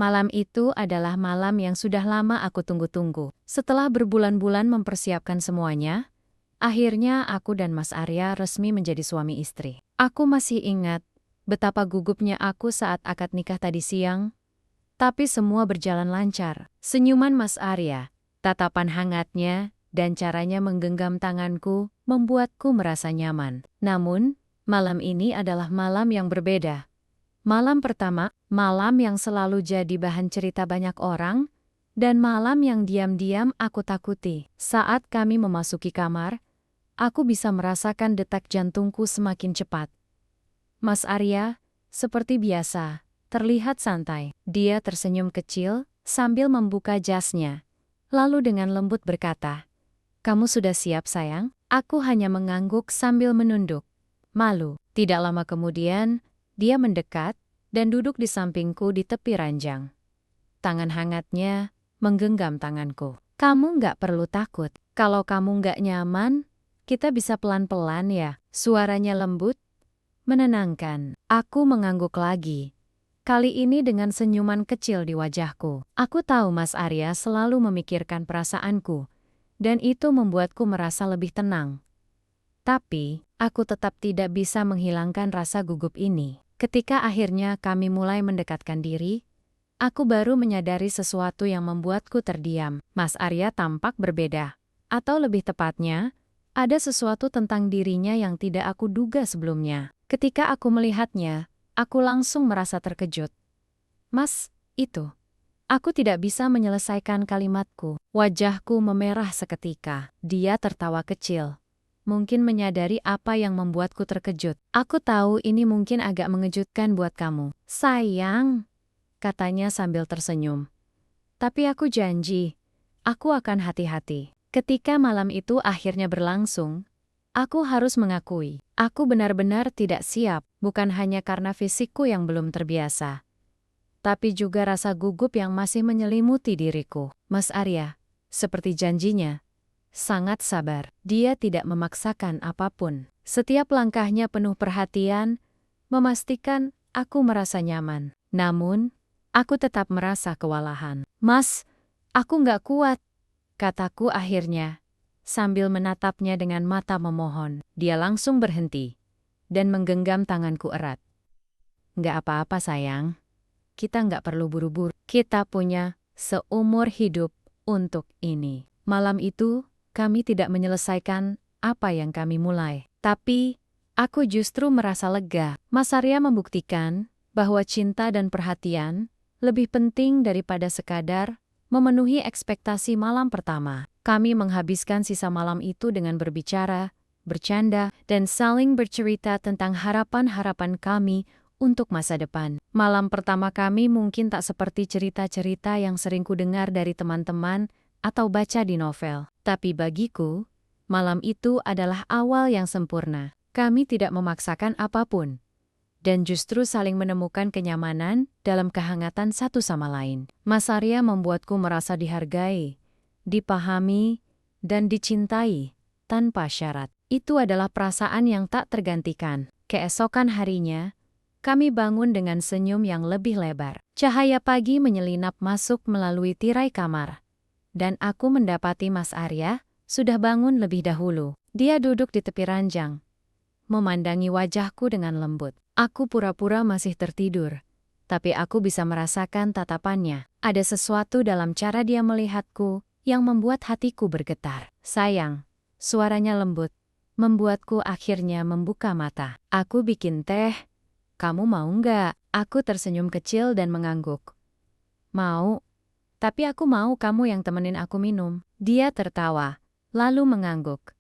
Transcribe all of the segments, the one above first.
Malam itu adalah malam yang sudah lama aku tunggu-tunggu. Setelah berbulan-bulan mempersiapkan semuanya, akhirnya aku dan Mas Arya resmi menjadi suami istri. Aku masih ingat betapa gugupnya aku saat akad nikah tadi siang, tapi semua berjalan lancar. Senyuman Mas Arya, tatapan hangatnya, dan caranya menggenggam tanganku membuatku merasa nyaman. Namun, malam ini adalah malam yang berbeda. Malam pertama, malam yang selalu jadi bahan cerita banyak orang, dan malam yang diam-diam aku takuti. Saat kami memasuki kamar, aku bisa merasakan detak jantungku semakin cepat. Mas Arya, seperti biasa, terlihat santai. Dia tersenyum kecil sambil membuka jasnya. Lalu dengan lembut berkata, "Kamu sudah siap, sayang?" Aku hanya mengangguk sambil menunduk. Malu. Tidak lama kemudian, dia mendekat dan duduk di sampingku di tepi ranjang. Tangan hangatnya menggenggam tanganku. "Kamu nggak perlu takut. Kalau kamu nggak nyaman, kita bisa pelan-pelan ya." Suaranya lembut, menenangkan. Aku mengangguk lagi. Kali ini dengan senyuman kecil di wajahku. Aku tahu Mas Arya selalu memikirkan perasaanku, dan itu membuatku merasa lebih tenang. Tapi, aku tetap tidak bisa menghilangkan rasa gugup ini. Ketika akhirnya kami mulai mendekatkan diri, aku baru menyadari sesuatu yang membuatku terdiam. Mas Arya tampak berbeda. Atau lebih tepatnya, ada sesuatu tentang dirinya yang tidak aku duga sebelumnya. Ketika aku melihatnya, aku langsung merasa terkejut. "Mas, itu..." Aku tidak bisa menyelesaikan kalimatku. Wajahku memerah seketika. Dia tertawa kecil. Mungkin menyadari apa yang membuatku terkejut. "Aku tahu ini mungkin agak mengejutkan buat kamu, sayang," katanya sambil tersenyum. "Tapi aku janji, aku akan hati-hati." Ketika malam itu akhirnya berlangsung, aku harus mengakui, aku benar-benar tidak siap, bukan hanya karena fisikku yang belum terbiasa, tapi juga rasa gugup yang masih menyelimuti diriku. Mas Arya, seperti janjinya, sangat sabar. Dia tidak memaksakan apapun. Setiap langkahnya penuh perhatian, memastikan aku merasa nyaman. Namun, aku tetap merasa kewalahan. "Mas, aku nggak kuat," kataku akhirnya, sambil menatapnya dengan mata memohon. Dia langsung berhenti dan menggenggam tanganku erat. "Nggak apa-apa, sayang. Kita nggak perlu buru-buru. Kita punya seumur hidup untuk ini." Malam itu, kami tidak menyelesaikan apa yang kami mulai. Tapi, aku justru merasa lega. Mas Arya membuktikan bahwa cinta dan perhatian lebih penting daripada sekadar memenuhi ekspektasi malam pertama. Kami menghabiskan sisa malam itu dengan berbicara, bercanda, dan saling bercerita tentang harapan-harapan kami untuk masa depan. Malam pertama kami mungkin tak seperti cerita-cerita yang sering kudengar dari teman-teman atau baca di novel. Tapi bagiku, malam itu adalah awal yang sempurna. Kami tidak memaksakan apapun, dan justru saling menemukan kenyamanan dalam kehangatan satu sama lain. Mas Arya membuatku merasa dihargai, dipahami, dan dicintai tanpa syarat. Itu adalah perasaan yang tak tergantikan. Keesokan harinya, kami bangun dengan senyum yang lebih lebar. Cahaya pagi menyelinap masuk melalui tirai kamar, dan aku mendapati Mas Arya sudah bangun lebih dahulu. Dia duduk di tepi ranjang, memandangi wajahku dengan lembut. Aku pura-pura masih tertidur, tapi aku bisa merasakan tatapannya. Ada sesuatu dalam cara dia melihatku yang membuat hatiku bergetar. "Sayang," suaranya lembut, membuatku akhirnya membuka mata. "Aku bikin teh. Kamu mau nggak?" Aku tersenyum kecil dan mengangguk. "Mau, tapi aku mau kamu yang temenin aku minum." Dia tertawa, lalu mengangguk.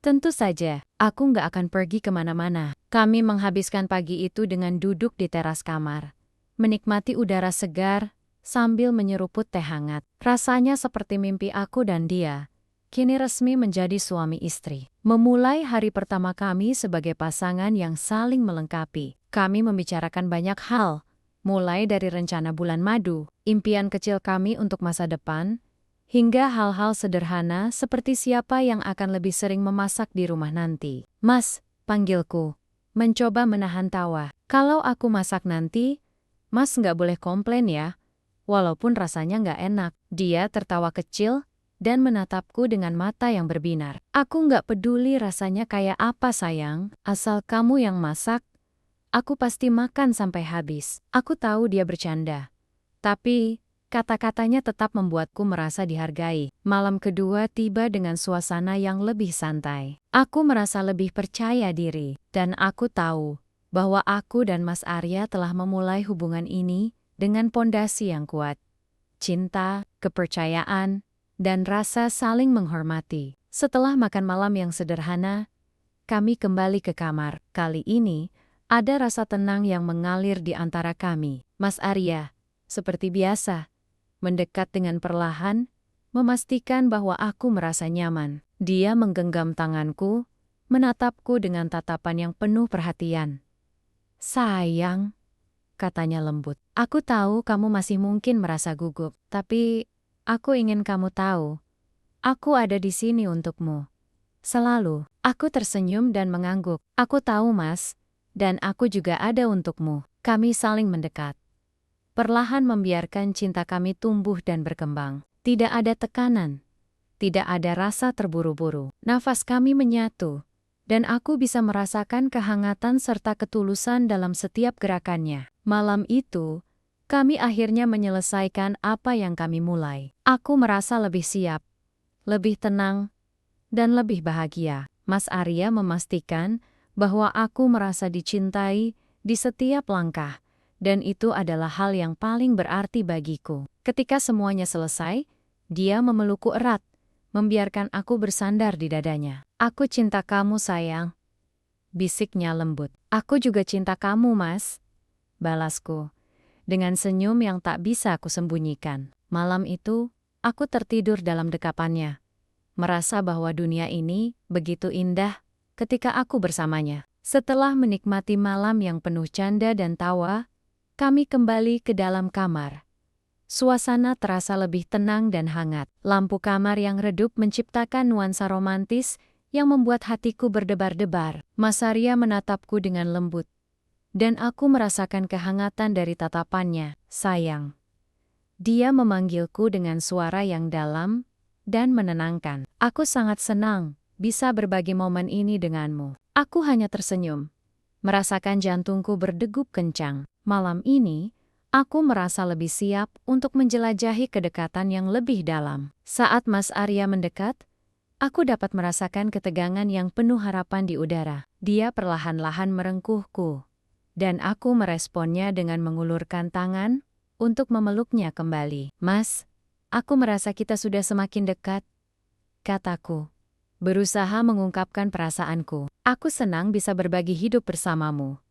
"Tentu saja, aku nggak akan pergi kemana-mana." Kami menghabiskan pagi itu dengan duduk di teras kamar, menikmati udara segar sambil menyeruput teh hangat. Rasanya seperti mimpi aku dan dia kini resmi menjadi suami istri. Memulai hari pertama kami sebagai pasangan yang saling melengkapi. Kami membicarakan banyak hal, mulai dari rencana bulan madu, impian kecil kami untuk masa depan, hingga hal-hal sederhana seperti siapa yang akan lebih sering memasak di rumah nanti. "Mas," panggilku, mencoba menahan tawa. "Kalau aku masak nanti, Mas nggak boleh komplain ya." walaupun rasanya nggak enak. Dia tertawa kecil dan menatapku dengan mata yang berbinar. Aku nggak peduli rasanya kayak apa sayang, asal kamu yang masak, aku pasti makan sampai habis. Aku tahu dia bercanda, tapi kata-katanya tetap membuatku merasa dihargai. Malam kedua tiba dengan suasana yang lebih santai. Aku merasa lebih percaya diri, dan aku tahu bahwa aku dan Mas Arya telah memulai hubungan ini dengan pondasi yang kuat. Cinta, kepercayaan, dan rasa saling menghormati. Setelah makan malam yang sederhana, kami kembali ke kamar. Kali ini, ada rasa tenang yang mengalir di antara kami. Mas Arya, seperti biasa, mendekat dengan perlahan, memastikan bahwa aku merasa nyaman. Dia menggenggam tanganku, menatapku dengan tatapan yang penuh perhatian. Sayang, katanya lembut. Aku tahu kamu masih mungkin merasa gugup, tapi aku ingin kamu tahu, aku ada di sini untukmu. Selalu. Aku tersenyum dan mengangguk. Aku tahu, Mas, dan aku juga ada untukmu. Kami saling mendekat, perlahan membiarkan cinta kami tumbuh dan berkembang. Tidak ada tekanan, tidak ada rasa terburu-buru. Nafas kami menyatu, dan aku bisa merasakan kehangatan serta ketulusan dalam setiap gerakannya. Malam itu, kami akhirnya menyelesaikan apa yang kami mulai. Aku merasa lebih siap, lebih tenang, dan lebih bahagia. Mas Arya memastikan bahwa aku merasa dicintai di setiap langkah, dan itu adalah hal yang paling berarti bagiku. Ketika semuanya selesai, dia memelukku erat, membiarkan aku bersandar di dadanya. Aku cinta kamu sayang, bisiknya lembut. Aku juga cinta kamu Mas, balasku, dengan senyum yang tak bisa aku sembunyikan. Malam itu, aku tertidur dalam dekapannya, merasa bahwa dunia ini begitu indah ketika aku bersamanya. Setelah menikmati malam yang penuh canda dan tawa, kami kembali ke dalam kamar. Suasana terasa lebih tenang dan hangat. Lampu kamar yang redup menciptakan nuansa romantis yang membuat hatiku berdebar-debar. Mas Arya menatapku dengan lembut, dan aku merasakan kehangatan dari tatapannya. Sayang. Dia memanggilku dengan suara yang dalam dan menenangkan. Aku sangat senang bisa berbagi momen ini denganmu. Aku hanya tersenyum, merasakan jantungku berdegup kencang. Malam ini, aku merasa lebih siap untuk menjelajahi kedekatan yang lebih dalam. Saat Mas Arya mendekat, aku dapat merasakan ketegangan yang penuh harapan di udara. Dia perlahan-lahan merengkuhku, dan aku meresponnya dengan mengulurkan tangan untuk memeluknya kembali. Mas, aku merasa kita sudah semakin dekat, kataku, berusaha mengungkapkan perasaanku. Aku senang bisa berbagi hidup bersamamu.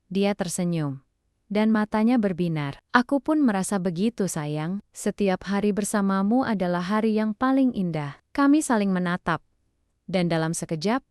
Dia tersenyum, dan matanya berbinar. Aku pun merasa begitu sayang. Setiap hari bersamamu adalah hari yang paling indah. Kami saling menatap, dan dalam sekejap,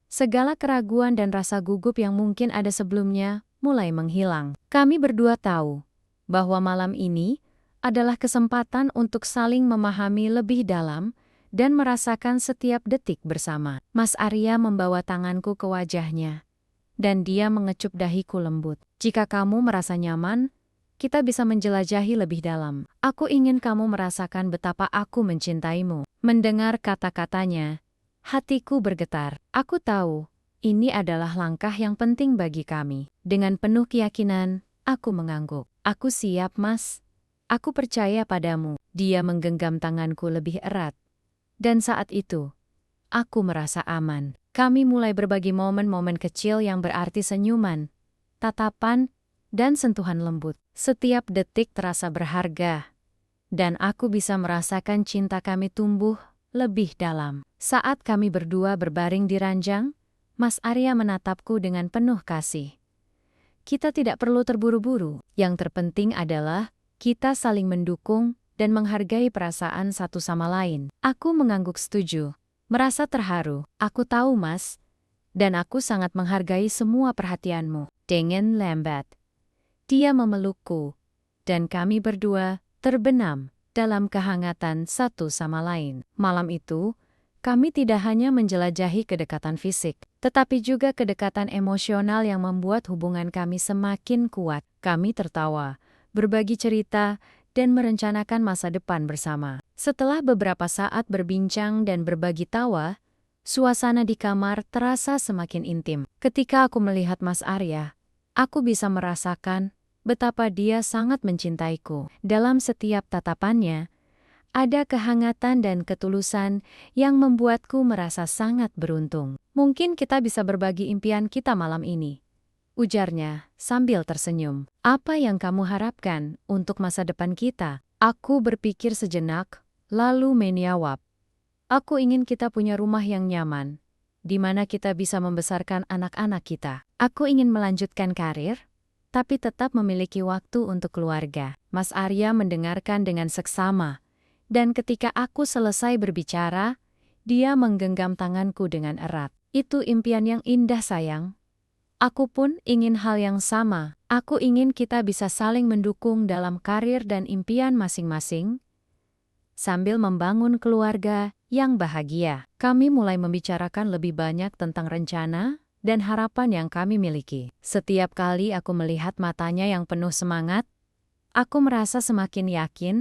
segala keraguan dan rasa gugup yang mungkin ada sebelumnya mulai menghilang. Kami berdua tahu bahwa malam ini adalah kesempatan untuk saling memahami lebih dalam dan merasakan setiap detik bersama. Mas Arya membawa tanganku ke wajahnya, dan dia mengecup dahiku lembut. Jika kamu merasa nyaman, kita bisa menjelajahi lebih dalam. Aku ingin kamu merasakan betapa aku mencintaimu. Mendengar kata-katanya, hatiku bergetar. Aku tahu, ini adalah langkah yang penting bagi kami. Dengan penuh keyakinan, aku mengangguk. Aku siap, Mas. Aku percaya padamu. Dia menggenggam tanganku lebih erat. Dan saat itu, aku merasa aman. Kami mulai berbagi momen-momen kecil yang berarti senyuman, tatapan, dan sentuhan lembut. Setiap detik terasa berharga, dan aku bisa merasakan cinta kami tumbuh lebih dalam. Saat kami berdua berbaring di ranjang, Mas Arya menatapku dengan penuh kasih. Kita tidak perlu terburu-buru. Yang terpenting adalah kita saling mendukung dan menghargai perasaan satu sama lain. Aku mengangguk setuju, merasa terharu. Aku tahu, Mas, dan aku sangat menghargai semua perhatianmu. Dengan lambat, dia memelukku, dan kami berdua terbenam dalam kehangatan satu sama lain. Malam itu, kami tidak hanya menjelajahi kedekatan fisik, tetapi juga kedekatan emosional yang membuat hubungan kami semakin kuat. Kami tertawa, berbagi cerita, dan merencanakan masa depan bersama. Setelah beberapa saat berbincang dan berbagi tawa, suasana di kamar terasa semakin intim. Ketika aku melihat Mas Arya, aku bisa merasakan betapa dia sangat mencintaiku. Dalam setiap tatapannya, ada kehangatan dan ketulusan yang membuatku merasa sangat beruntung. Mungkin kita bisa berbagi impian kita malam ini, ujarnya sambil tersenyum. Apa yang kamu harapkan untuk masa depan kita? Aku berpikir sejenak, lalu menjawab. Aku ingin kita punya rumah yang nyaman, di mana kita bisa membesarkan anak-anak kita. Aku ingin melanjutkan karir, tapi tetap memiliki waktu untuk keluarga. Mas Arya mendengarkan dengan seksama, dan ketika aku selesai berbicara, dia menggenggam tanganku dengan erat. Itu impian yang indah, sayang. Aku pun ingin hal yang sama. Aku ingin kita bisa saling mendukung dalam karir dan impian masing-masing, sambil membangun keluarga yang bahagia. Kami mulai membicarakan lebih banyak tentang rencana dan harapan yang kami miliki. Setiap kali aku melihat matanya yang penuh semangat, aku merasa semakin yakin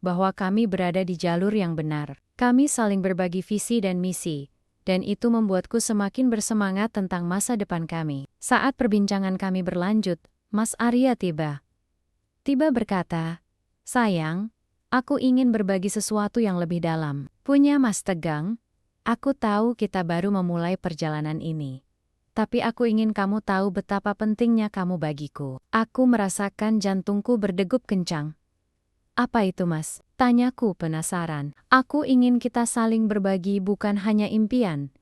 bahwa kami berada di jalur yang benar. Kami saling berbagi visi dan misi, dan itu membuatku semakin bersemangat tentang masa depan kami. Saat perbincangan kami berlanjut, Mas Arya tiba berkata, "Sayang, aku ingin berbagi sesuatu yang lebih dalam." Punya Mas tegang, aku tahu kita baru memulai perjalanan ini. Tapi aku ingin kamu tahu betapa pentingnya kamu bagiku. Aku merasakan jantungku berdegup kencang. Apa itu, Mas? Tanyaku penasaran. Aku ingin kita saling berbagi bukan hanya impian,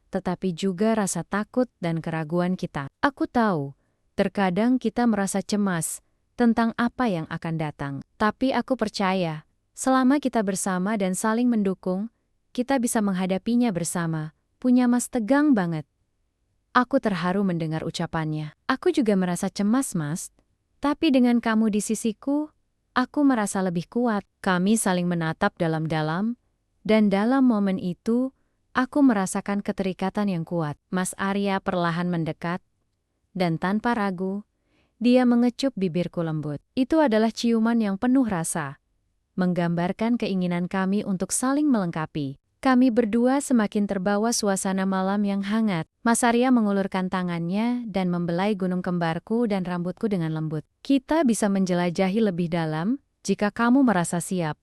tetapi juga rasa takut dan keraguan kita. Aku tahu, terkadang kita merasa cemas tentang apa yang akan datang. Tapi aku percaya, selama kita bersama dan saling mendukung, kita bisa menghadapinya bersama. Punya Mas tegang banget. Aku terharu mendengar ucapannya. Aku juga merasa cemas, Mas. Tapi dengan kamu di sisiku, aku merasa lebih kuat. Kami saling menatap dalam-dalam, dan dalam momen itu, aku merasakan keterikatan yang kuat. Mas Arya perlahan mendekat, dan tanpa ragu, dia mengecup bibirku lembut. Itu adalah ciuman yang penuh rasa, menggambarkan keinginan kami untuk saling melengkapi. Kami berdua semakin terbawa suasana malam yang hangat. Mas Arya mengulurkan tangannya dan membelai gunung kembarku dan rambutku dengan lembut. Kita bisa menjelajahi lebih dalam jika kamu merasa siap.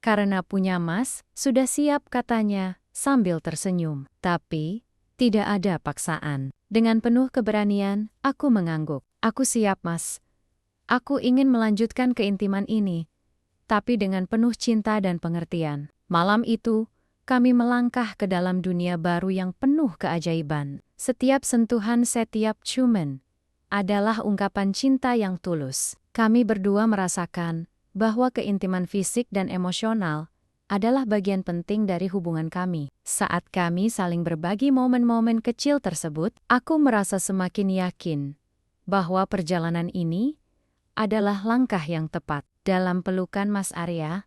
Karena punya Mas, sudah siap, katanya sambil tersenyum. Tapi, tidak ada paksaan. Dengan penuh keberanian, aku mengangguk. Aku siap, Mas. Aku ingin melanjutkan keintiman ini, tapi dengan penuh cinta dan pengertian. Malam itu, kami melangkah ke dalam dunia baru yang penuh keajaiban. Setiap sentuhan, setiap ciuman adalah ungkapan cinta yang tulus. Kami berdua merasakan bahwa keintiman fisik dan emosional adalah bagian penting dari hubungan kami. Saat kami saling berbagi momen-momen kecil tersebut, aku merasa semakin yakin bahwa perjalanan ini adalah langkah yang tepat. Dalam pelukan Mas Arya,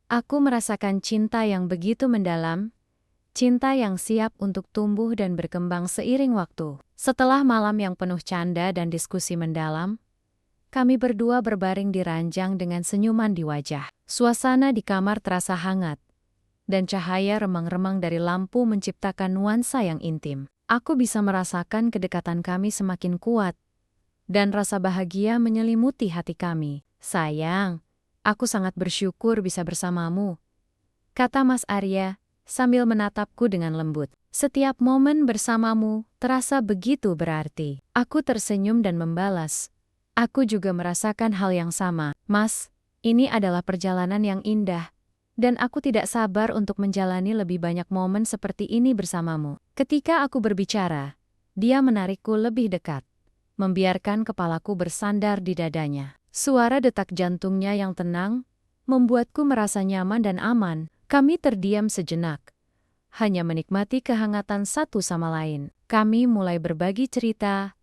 aku merasakan cinta yang begitu mendalam, cinta yang siap untuk tumbuh dan berkembang seiring waktu. Setelah malam yang penuh canda dan diskusi mendalam, kami berdua berbaring di ranjang dengan senyuman di wajah. Suasana di kamar terasa hangat, dan cahaya remang-remang dari lampu menciptakan nuansa yang intim. Aku bisa merasakan kedekatan kami semakin kuat, dan rasa bahagia menyelimuti hati kami. Sayang, aku sangat bersyukur bisa bersamamu, kata Mas Arya sambil menatapku dengan lembut. Setiap momen bersamamu terasa begitu berarti. Aku tersenyum dan membalas. Aku juga merasakan hal yang sama. Mas, ini adalah perjalanan yang indah, dan aku tidak sabar untuk menjalani lebih banyak momen seperti ini bersamamu. Ketika aku berbicara, dia menarikku lebih dekat, membiarkan kepalaku bersandar di dadanya. Suara detak jantungnya yang tenang membuatku merasa nyaman dan aman. Kami terdiam sejenak, hanya menikmati kehangatan satu sama lain. Kami mulai berbagi cerita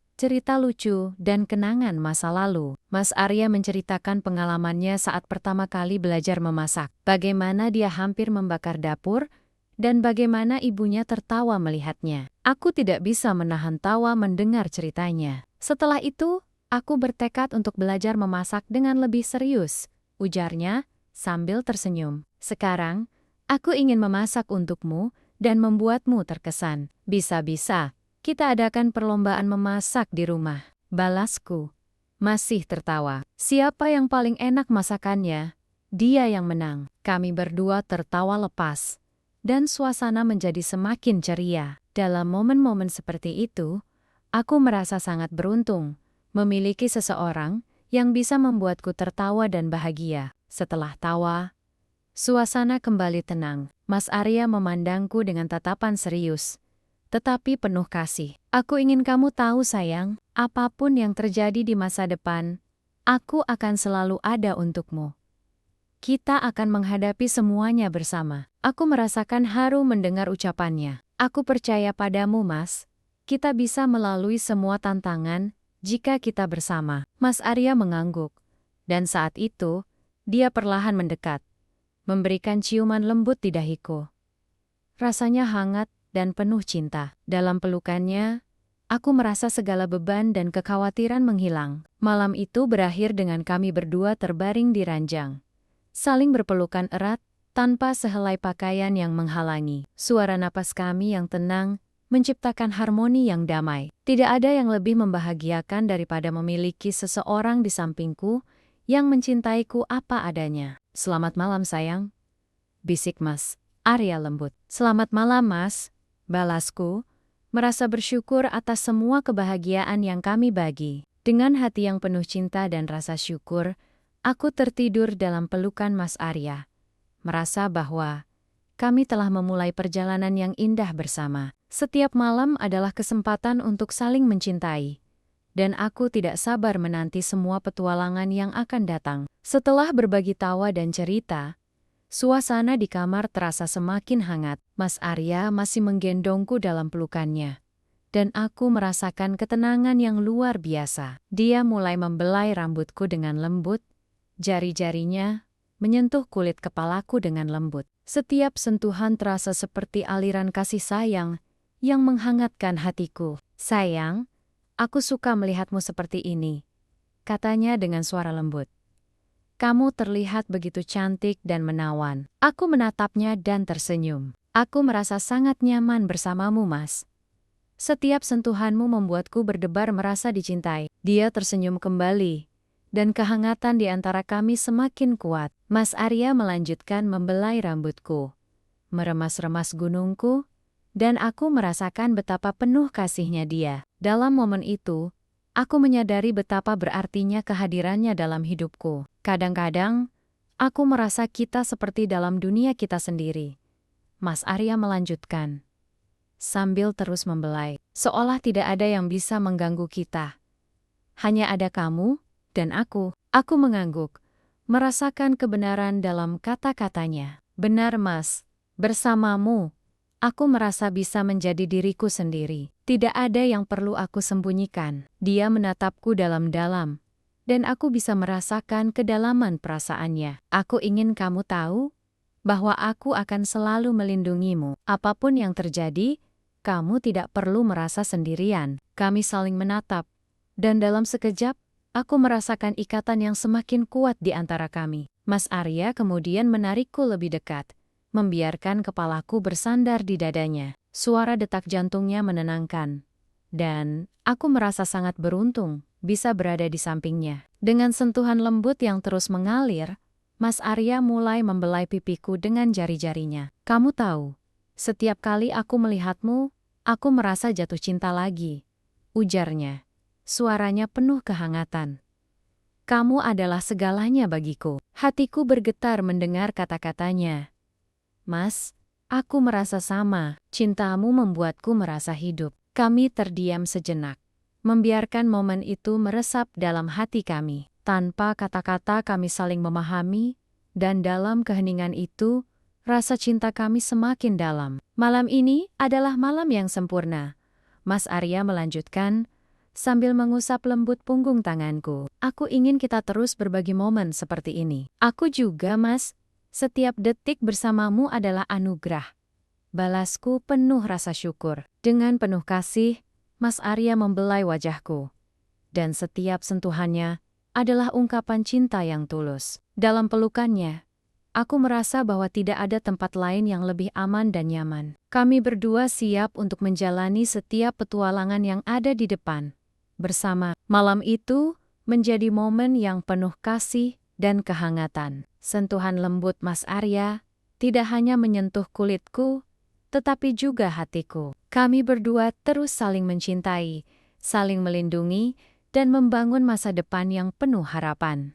lucu, dan kenangan masa lalu. Mas Arya menceritakan pengalamannya saat pertama kali belajar memasak, bagaimana dia hampir membakar dapur, dan bagaimana ibunya tertawa melihatnya. Aku tidak bisa menahan tawa mendengar ceritanya. Setelah itu, aku bertekad untuk belajar memasak dengan lebih serius, ujarnya, sambil tersenyum. Sekarang, aku ingin memasak untukmu dan membuatmu terkesan. Bisa-bisa, kita adakan perlombaan memasak di rumah. Balasku. Masih tertawa. Siapa yang paling enak masakannya? Dia yang menang. Kami berdua tertawa lepas. Dan suasana menjadi semakin ceria. Dalam momen-momen seperti itu, aku merasa sangat beruntung memiliki seseorang yang bisa membuatku tertawa dan bahagia. Setelah tawa, suasana kembali tenang. Mas Arya memandangku dengan tatapan serius, tetapi penuh kasih. Aku ingin kamu tahu sayang, apapun yang terjadi di masa depan, aku akan selalu ada untukmu. Kita akan menghadapi semuanya bersama. Aku merasakan haru mendengar ucapannya. Aku percaya padamu, Mas. Kita bisa melalui semua tantangan jika kita bersama. Mas Arya mengangguk. Dan saat itu, dia perlahan mendekat, memberikan ciuman lembut di dahiku. Rasanya hangat dan penuh cinta. Dalam pelukannya, aku merasa segala beban dan kekhawatiran menghilang. Malam itu berakhir dengan kami berdua terbaring di ranjang, saling berpelukan erat, tanpa sehelai pakaian yang menghalangi. Suara napas kami yang tenang menciptakan harmoni yang damai. Tidak ada yang lebih membahagiakan daripada memiliki seseorang di sampingku yang mencintaiku apa adanya. Selamat malam sayang, bisik Mas Arya lembut. Selamat malam Mas, balasku, merasa bersyukur atas semua kebahagiaan yang kami bagi. Dengan hati yang penuh cinta dan rasa syukur, aku tertidur dalam pelukan Mas Arya, merasa bahwa kami telah memulai perjalanan yang indah bersama. Setiap malam adalah kesempatan untuk saling mencintai, dan aku tidak sabar menanti semua petualangan yang akan datang. Setelah berbagi tawa dan cerita, suasana di kamar terasa semakin hangat. Mas Arya masih menggendongku dalam pelukannya, dan aku merasakan ketenangan yang luar biasa. Dia mulai membelai rambutku dengan lembut, jari-jarinya menyentuh kulit kepalaku dengan lembut. Setiap sentuhan terasa seperti aliran kasih sayang yang menghangatkan hatiku. Sayang, aku suka melihatmu seperti ini, katanya dengan suara lembut. Kamu terlihat begitu cantik dan menawan. Aku menatapnya dan tersenyum. Aku merasa sangat nyaman bersamamu, Mas. Setiap sentuhanmu membuatku berdebar merasa dicintai. Dia tersenyum kembali, dan kehangatan di antara kami semakin kuat. Mas Arya melanjutkan membelai rambutku, meremas-remas gunungku, dan aku merasakan betapa penuh kasihnya dia. Dalam momen itu, aku menyadari betapa berartinya kehadirannya dalam hidupku. Kadang-kadang, aku merasa kita seperti dalam dunia kita sendiri. Mas Arya melanjutkan, sambil terus membelai, seolah tidak ada yang bisa mengganggu kita. Hanya ada kamu dan aku. Aku mengangguk, merasakan kebenaran dalam kata-katanya. Benar, Mas. Bersamamu, aku merasa bisa menjadi diriku sendiri. Tidak ada yang perlu aku sembunyikan. Dia menatapku dalam-dalam, dan aku bisa merasakan kedalaman perasaannya. Aku ingin kamu tahu bahwa aku akan selalu melindungimu. Apapun yang terjadi, kamu tidak perlu merasa sendirian. Kami saling menatap, dan dalam sekejap, aku merasakan ikatan yang semakin kuat di antara kami. Mas Arya kemudian menarikku lebih dekat, membiarkan kepalaku bersandar di dadanya. Suara detak jantungnya menenangkan, dan aku merasa sangat beruntung bisa berada di sampingnya. Dengan sentuhan lembut yang terus mengalir, Mas Arya mulai membelai pipiku dengan jari-jarinya. Kamu tahu, setiap kali aku melihatmu, aku merasa jatuh cinta lagi, ujarnya. Suaranya penuh kehangatan. Kamu adalah segalanya bagiku. Hatiku bergetar mendengar kata-katanya. Mas, aku merasa sama. Cintamu membuatku merasa hidup. Kami terdiam sejenak, membiarkan momen itu meresap dalam hati kami. Tanpa kata-kata kami saling memahami, dan dalam keheningan itu, rasa cinta kami semakin dalam. Malam ini adalah malam yang sempurna, Mas Arya melanjutkan, sambil mengusap lembut punggung tanganku. Aku ingin kita terus berbagi momen seperti ini. Aku juga, Mas. Setiap detik bersamamu adalah anugerah. Balasku penuh rasa syukur. Dengan penuh kasih, Mas Arya membelai wajahku. Dan setiap sentuhannya adalah ungkapan cinta yang tulus. Dalam pelukannya, Aku merasa bahwa tidak ada tempat lain yang lebih aman dan nyaman. Kami berdua siap untuk menjalani setiap petualangan yang ada di depan. Bersama, malam itu menjadi momen yang penuh kasih dan kehangatan. Sentuhan lembut Mas Arya tidak hanya menyentuh kulitku, tetapi juga hatiku. Kami berdua terus saling mencintai, saling melindungi, dan membangun masa depan yang penuh harapan.